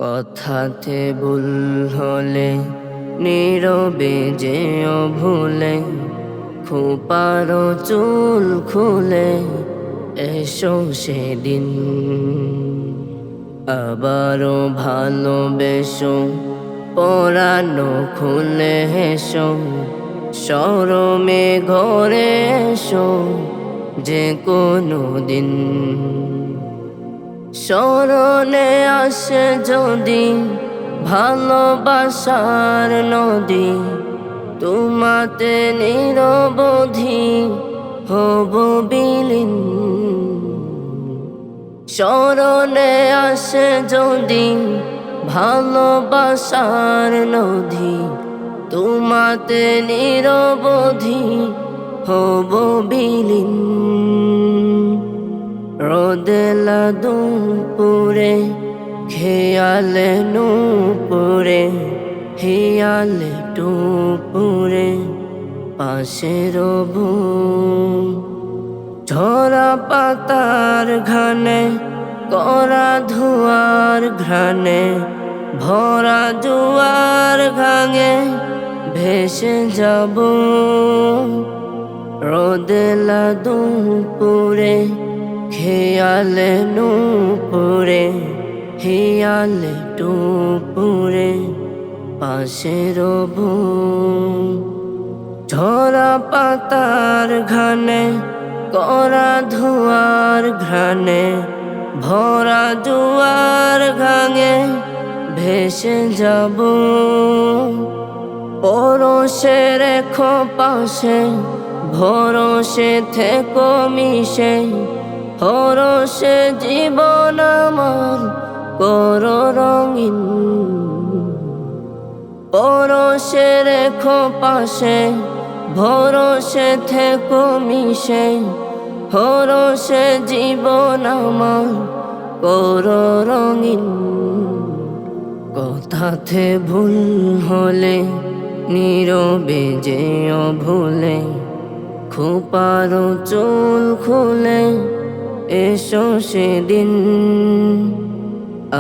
কথাতে ভুল হলে নীরবে যেও ভুলে, খোপারো চুল খুলে এসো সেদিন। আবারও ভালোবেসো, পরানো খুলে হেসো, শরমে ঘরে এসো যে কোনো দিন। স্মরণে আসে যদি ভালোবাসার নদী, তোমাতে নিরবধি হব বিলীন। স্মরণে আসে যদি ভালোবাসার নদী, তোমাতে নিরবধি হব বিলীন। রোদেলা দুপুরে খেয়ালে নুপুরে, হিয়ালে টুপুরে পাশে রবু। ঝরা পাতার ঘানে করা ধোয়ার ঘ্রাণে, ভরা জোয়ার ঘাঙে ভেসে যাব। রোদেলা দুপুরে খেয়ালে নুপুরে, হিয়ালে টুপুরে পাশে রবু। ঝরা পাতার ঘানে করা ধোয়ার ঘ্রাণে, ভরা জোয়ার ঘাঙে ভেসে যাব। পরশে রেখো পাশে, ভরসে থেকো মিশে, হরসে জীবন আমার করো রঙিন। পরশে রেখো পাশে, ভরসে থেকো মিশে, হরসে জীবন আমার করো রঙিন। কথাতে ভুল হলে নীরবে যেও ভুলে, খোপারো চুল খুলে এসো সেদিন।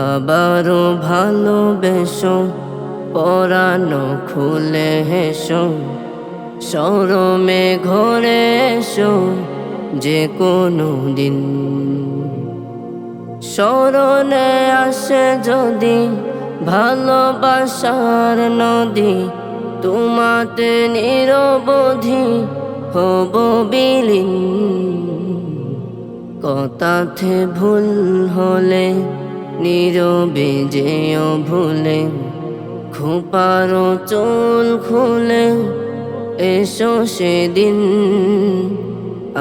আবারও ভালোবেসো, পরানো খুলে হেসো, শরমে ঘরে এসো যে কোনো দিন। স্মরণে আসে যদি ভালোবাসার নদী, তোমাতে নিরবধি হব বিলীন। কথাতে ভুল হলে নীরবে যেও ভুলে, খোপারো চুল খুলে এসো সেদিন।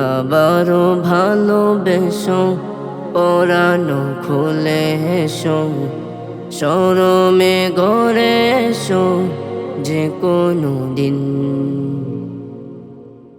আবারও ভালোবেসো, পরানো খুলে হেসো, শরমে ঘরে এসো যে কোনো দিন।